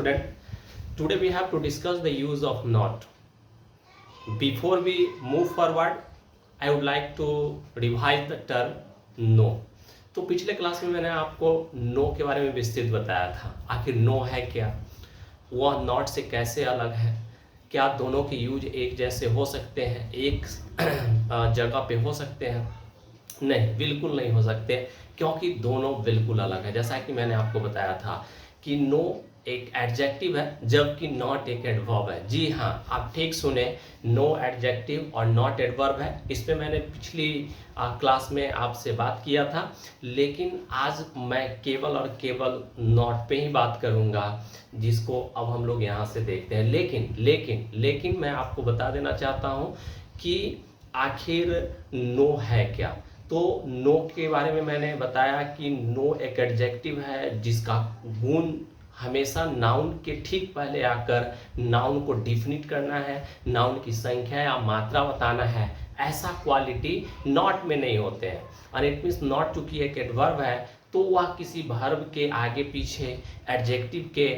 student, today we have to discuss the use of not. Before we move forward, I would like to revise the term no. तो पिछले class में मैंने आपको no के बारे में विस्तृत बताया था। आखिर नो है क्या, वह नॉट से कैसे अलग है, क्या दोनों के यूज एक जैसे हो सकते हैं, एक जगह पे हो सकते हैं? नहीं, बिल्कुल नहीं हो सकते, क्योंकि दोनों बिल्कुल अलग है। जैसा कि मैंने आपको बताया था कि नो एक एडजेक्टिव है जबकि नॉट एक एडवर्ब है। जी हाँ, आप ठीक सुने, नो एडजेक्टिव और नॉट एडवर्ब है। इस पे मैंने पिछली क्लास में आपसे बात किया था, लेकिन आज मैं केवल और केवल नॉट पे ही बात करूंगा, जिसको अब हम लोग यहाँ से देखते हैं। लेकिन मैं आपको बता देना चाहता हूँ कि आखिर नो है क्या। तो नो के बारे में मैंने बताया कि नो एक एडजेक्टिव है जिसका गुण हमेशा नाउन के ठीक पहले आकर नाउन को डिफिनिट करना है, नाउन की संख्या या मात्रा बताना है। ऐसा क्वालिटी नॉट में नहीं होते हैं। और इट मीन्स नॉट चूंकि एक एडवर्ब है तो वह किसी वर्ब के आगे पीछे, एडजेक्टिव के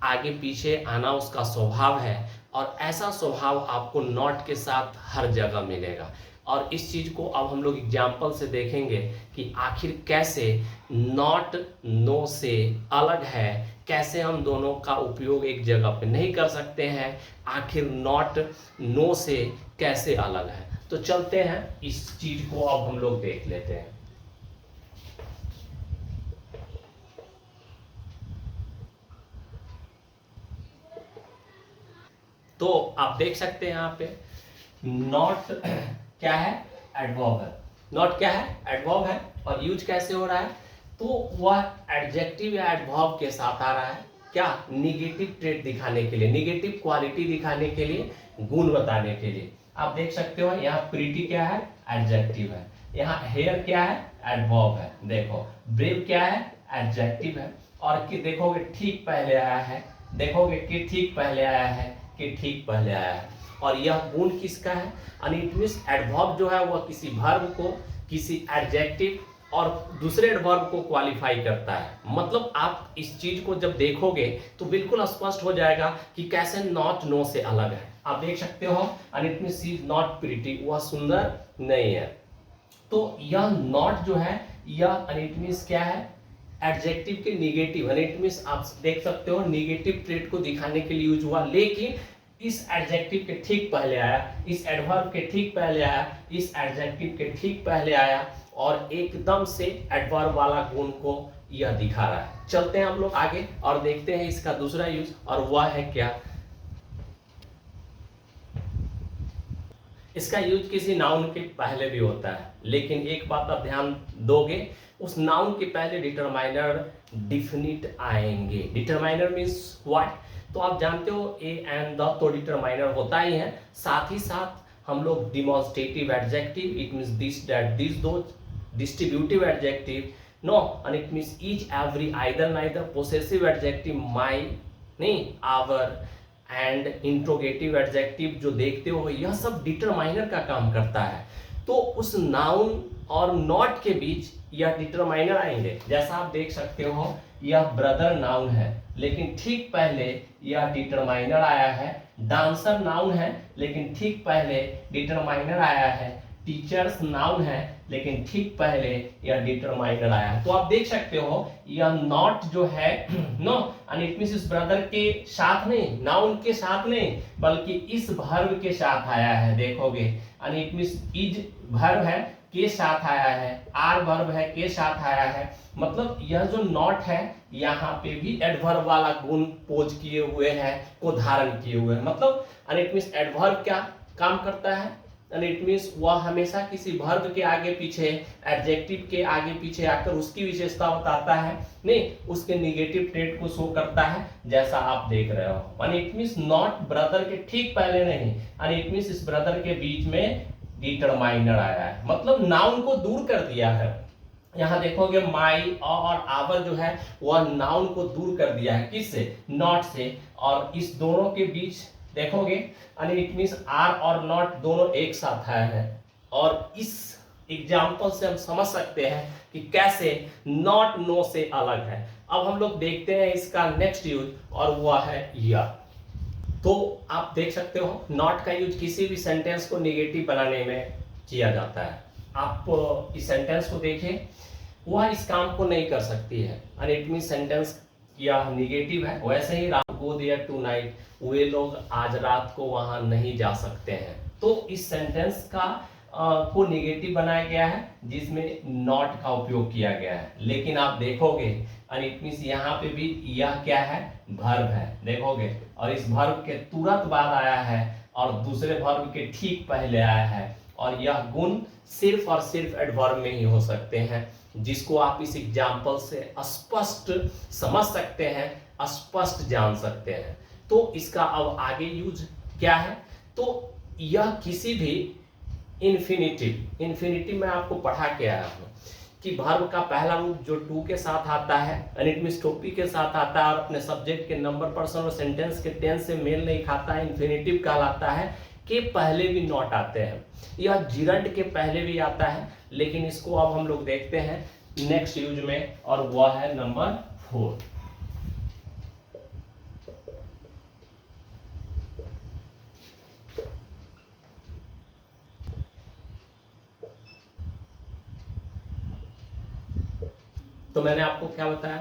आगे पीछे आना उसका स्वभाव है, और ऐसा स्वभाव आपको नॉट के साथ हर जगह मिलेगा। और इस चीज को अब हम लोग एग्जाम्पल से देखेंगे कि आखिर कैसे नॉट नो से अलग है, कैसे हम दोनों का उपयोग एक जगह पे नहीं कर सकते हैं, आखिर नॉट नो से कैसे अलग है। तो चलते हैं, इस चीज को अब हम लोग देख लेते हैं। तो आप देख सकते हैं यहाँ पे नॉट क्या है, एडवर्ब है। नॉट क्या है, एडवर्ब है। और यूज कैसे हो रहा है, तो वह एडजेक्टिव या एडवर्ब के साथ आ रहा है। क्या, निगेटिव ट्रेट दिखाने के लिए, निगेटिव क्वालिटी दिखाने के लिए, गुण बताने के लिए। आप देख सकते हो यहाँ प्रीटी क्या है, एडजेक्टिव है। यहाँ हेयर क्या है, एडवर्ब है। देखो ब्रेव क्या है, एडजेक्टिव है। और कि देखोगे ठीक पहले आया है, देखोगे कि ठीक पहले आया है, कि ठीक पहले आया है। और यह गुण किसका है, यानी इट मींस एडवर्ब जो है वह किसी वर्ब को, किसी एडजेक्टिव और दूसरे एडवर्ब को क्वालिफाई करता है। मतलब आप इस चीज को जब देखोगे तो बिल्कुल स्पष्ट हो जाएगा कि कैसे नॉट नो से अलग है। आप देख सकते हो, and it means she is not pretty, वह सुंदर नहीं है। तो यह नॉट जो है, यह इट मींस क्या है, एडजेक्टिव के निगेटिव, इट मींस आप देख सकते हो निगेटिव ट्रेट को दिखाने के लिए यूज हुआ। लेकिन इस एडजेक्टिव के ठीक पहले आया, इस एडवर्ब के ठीक पहले आया, इस एडजेक्टिव के ठीक पहले आया, और एकदम से एडवर्ब वाला गुण को यह दिखा रहा है। चलते हैं हम लोग आगे और देखते हैं इसका दूसरा यूज, और वह है क्या, इसका यूज किसी नाउन के पहले भी होता है। लेकिन एक बात आप ध्यान दोगे, उस नाउन के पहले डिटरमाइनर डिफिनिट आएंगे। डिटरमाइनर मीन्स व्हाट, तो आप जानते हो ए एंड द तो डिटरमाइनर होता ही है। साथ ही साथ हम लोग demonstrative adjective, it means this that this those, distributive adjective no, and it means each every, either neither, possessive adjective my, नहीं आवर, एंड इंट्रोगेटिव एडजेक्टिव जो देखते हो, यह सब डिटरमाइनर का काम करता है। तो उस नाउन और नॉट के बीच यह डिटरमाइनर आएंगे। जैसा आप देख सकते हो, यह ब्रदर नाउन है लेकिन ठीक पहले यह डिटरमाइनर आया है। डांसर नाउन है लेकिन ठीक पहले डिटरमाइनर आया है। टीचर्स नाउन है लेकिन ठीक पहले यह डिटरमाइनर आया है। तो आप देख सकते हो यह नॉट जो है नो, एंड इट मींस इस ब्रदर के साथ नहीं, नाउन के साथ नहीं, बल्कि इस वर्ब के साथ आया है। देखोगे, and it means is verb है के साथ आया है, आर वर्ब है के साथ आया है। मतलब यह जो नॉट है यहाँ पे भी एडवर्ब वाला गुण पोज किए हुए है, को धारण किए हुए है। मतलब एंड इट मींस एडवर्ब क्या काम करता है, एंड इट मींस वह हमेशा किसी वर्ब के आगे पीछे, एडजेक्टिव के आगे पीछे आकर उसकी विशेषता बताता है, नहीं उसके निगेटिव ट्रेट को शो करता है, जैसा आप देख रहे हो। And it means not brother के ठीक पहले नहीं, एंड इट मींस इस ब्रदर के बीच में डिटरमाइनर आया है, मतलब नाउन को दूर कर दिया है। यहाँ देखोगे माई और आवर जो है वह नाउन को दूर कर दिया है, किससे, नॉट से। और इस दोनों के बीच देखोगे, यानी इट मींस आर और नॉट दोनों एक साथ आया है। और इस एग्जाम्पल से हम समझ सकते हैं कि कैसे नॉट नो से अलग है। अब हम लोग देखते हैं इसका नेक्स्ट यूज, और वह है या। तो आप देख सकते हो नॉट का यूज किसी भी सेंटेंस को नेगेटिव बनाने में किया जाता है। आप इस सेंटेंस को देखें, वह इस काम को नहीं कर सकती है, एंड इट मीन सेंटेंस या नेगेटिव है। वैसे ही रात गो देयर टू नाइट, वे लोग आज रात को वहां नहीं जा सकते हैं। तो इस सेंटेंस का को नेगेटिव बनाया गया है जिसमें नॉट का उपयोग किया गया है। लेकिन आप देखोगे एंड इट मीन्स यहाँ पे भी यह क्या है, वर्ब है, देखोगे, और इस वर्ब के तुरंत बाद आया है और दूसरे वर्ब के ठीक पहले आया है, और यह गुण सिर्फ और सिर्फ एडवर्ब में ही हो सकते हैं, जिसको आप इस एग्जाम्पल से स्पष्ट समझ सकते हैं, स्पष्ट जान सकते हैं। तो इसका अब आगे यूज क्या है, तो यह किसी भी इन्फिनिटिव में आपको पढ़ा के आया हूं कि वर्ब का पहला रूप जो टू के साथ आता है, एंड इट मींस टोपी के साथ आता है, और अपने सब्जेक्ट के नंबर, पर्सन और सेंटेंस के टेंस से मेल नहीं खाता है, इन्फिनिटिव कहलाता है, के पहले भी नॉट आते हैं। यह जिरंड के पहले भी आता है, लेकिन इसको अब हम लोग देखते हैं नेक्स्ट यूज में, और वह है नंबर 4। तो मैंने आपको क्या बताया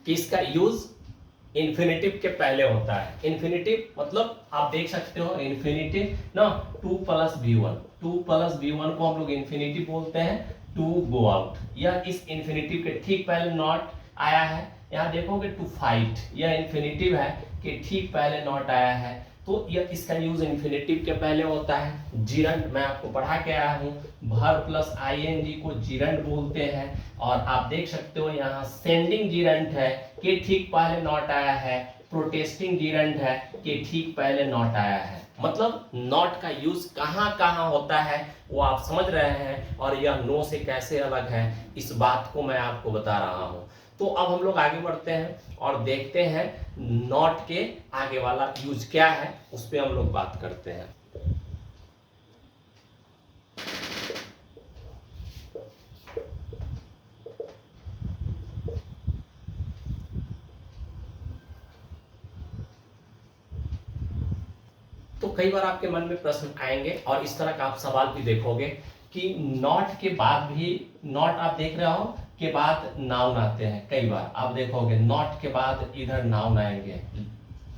कि इसका यूज इन्फिनिटिव के पहले होता है। इन्फिनिटिव मतलब आप देख सकते हो इन्फिनिटिव ना, 2 + V1, 2 + V1 को हम लोग इन्फिनिटिव बोलते हैं, टू गो आउट। यह इस इन्फिनिटिव के ठीक पहले नॉट आया है। यहाँ देखोगे टू फाइट, यह इन्फिनिटिव है कि ठीक पहले नॉट आया है, तो यह इसका यूज इन्फिनिटिव के पहले होता है। जिरंड मैं आपको पढ़ा के आया हूँ, वर्ब प्लस आईएनजी को जिरंड बोलते हैं, और आप देख सकते हो यहाँ सेंडिंग जिरंड है कि ठीक पहले नॉट आया है, प्रोटेस्टिंग जिरंड है कि ठीक पहले नॉट आया है। मतलब नॉट का यूज कहाँ कहाँ होता है वो आप समझ रहे हैं, और यह नो से कैसे अलग है इस बात को मैं आपको बता रहा हूँ। तो अब हम लोग आगे बढ़ते हैं और देखते हैं नॉट के आगे वाला यूज क्या है, उस पर हम लोग बात करते हैं। तो कई बार आपके मन में प्रश्न आएंगे और इस तरह का आप सवाल भी देखोगे कि नॉट के बाद भी, नॉट आप देख रहे हो के बाद नाउन आते हैं। कई बार आप देखोगे नॉट के बाद इधर नाउन आएंगे,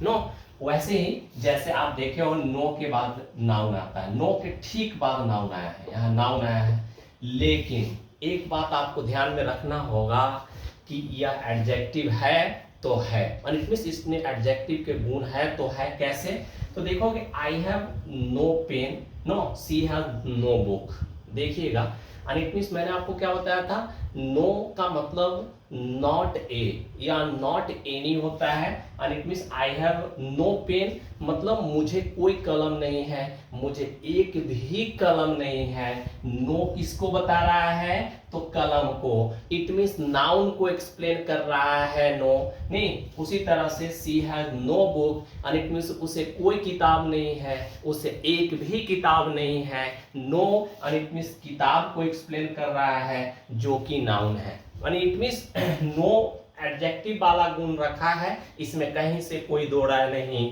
नो, वैसे ही जैसे आप देखे हो नो के बाद नाउन आता है, नो के ठीक बाद नाउन आया है, यहाँ नाउन आया है। लेकिन एक बात आपको ध्यान में रखना होगा कि यह एडजेक्टिव है तो है, और इट मींस इसमें एडजेक्टिव के गुण है तो है। कैसे, तो देखोगे I have no pen, no, see have no book, देखिएगा, एंड इट मींस मैंने आपको क्या बताया था, नो का मतलब नॉट ए या नॉट एनी होता है, and it means I have no pen मतलब मुझे कोई कलम नहीं है, मुझे एक भी कलम नहीं है। नो किसको बता रहा है, तो कलम को, इट मींस नाउन को एक्सप्लेन कर रहा है नो, नहीं। उसी तरह से she has no book, and it means उसे कोई किताब नहीं है, उसे एक भी किताब नहीं है। नो एंड इट मींस किताब को एक्सप्लेन कर रहा है जो कि नाउन है, and it means no adjective वाला गुण रखा है, इसमें कहीं से कोई दो राय नहीं।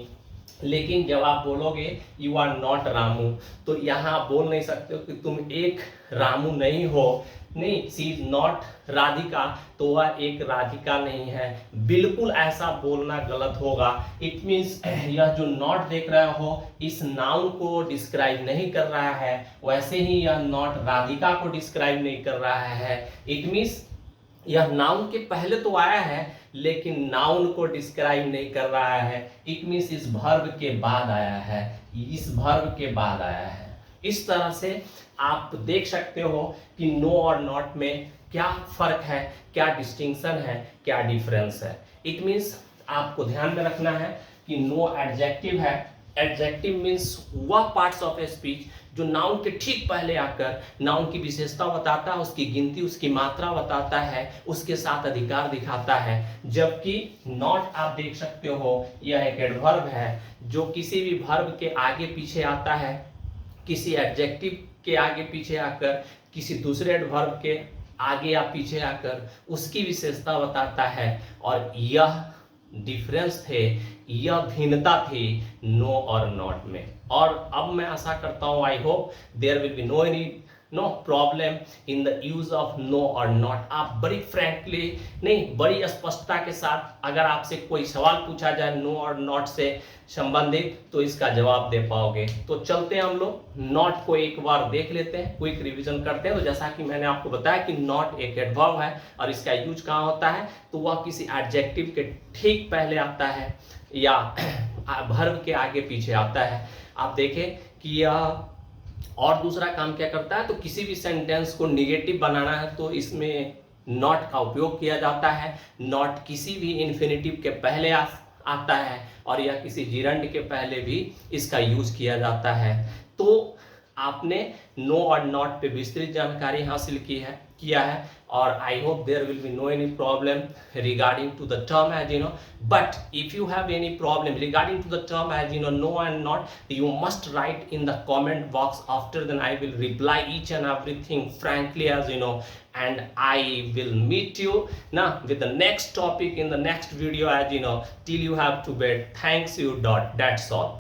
लेकिन जब आप बोलोगे यू आर नॉट रामू, तो यहाँ आप बोल नहीं सकते हो कि तुम एक रामू नहीं हो, नहीं, सी इज नॉट राधिका, तो वह एक राधिका नहीं है, बिल्कुल ऐसा बोलना गलत होगा। इट मीन्स यह जो नॉट देख रहे हो इस नाउन को डिस्क्राइब नहीं कर रहा है, वैसे ही यह नॉट राधिका को डिस्क्राइब नहीं कर रहा है। इट मीन्स यह नाउन के पहले तो आया है लेकिन नाउन को डिस्क्राइब नहीं कर रहा है। इट मीन्स इस वर्ब के बाद आया है, इस वर्ब के बाद आया है। इस तरह से आप देख सकते हो कि नो और नॉट में क्या फर्क है, क्या डिस्टिंक्शन है, क्या डिफरेंस है। इट मीन्स आपको ध्यान में रखना है कि नो एडजेक्टिव है। एडजेक्टिव मीन्स वह पार्ट्स ऑफ ए स्पीच जो नाउन के ठीक पहले आकर नाउन की विशेषता बताता है, उसकी गिनती, उसकी मात्रा बताता है, उसके साथ अधिकार दिखाता है। जबकि नॉट आप देख सकते हो यह एक एडवर्ब है जो किसी भी वर्ब के आगे पीछे आता है, किसी एडजेक्टिव के आगे पीछे आकर किसी दूसरे एडवर्ब के आगे या पीछे आकर उसकी विशेषता बताता है। और यह डिफरेंस थे, यह भिन्नता थी नो और नॉट में। और अब मैं आशा करता हूं, I hope there will be no problem in the use of no और नॉट। आप बड़ी फ्रैंकली नहीं, बड़ी स्पष्टता के साथ अगर आपसे कोई सवाल पूछा जाए नो और नॉट से संबंधित तो इसका जवाब दे पाओगे। तो चलते हैं हम लोग नॉट को एक बार देख लेते हैं, क्विक रिवीजन करते हैं। तो जैसा कि मैंने आपको बताया कि नॉट एक एडवर्ब है और इसका यूज कहाँ होता है, तो वह किसी एडजेक्टिव के ठीक पहले आता है या वर्ब के आगे पीछे आता है। आप देखें कि यह और दूसरा काम क्या करता है, तो किसी भी सेंटेंस को निगेटिव बनाना है तो इसमें नॉट का उपयोग किया जाता है। नॉट किसी भी इन्फिनिटिव के पहले आता है और यह किसी जिरंड के पहले भी इसका यूज किया जाता है। तो आपने नो और नॉट पे विस्तृत जानकारी हासिल किया है और I hope there will be no any problem regarding to the term as you know. But if you have any problem regarding to the term as you know no and not, you must write in the comment box. After then I will reply each and everything frankly as you know, and I will meet you now with the next topic in the next video as you know. Till you have to wait, thanks you dot, that's all.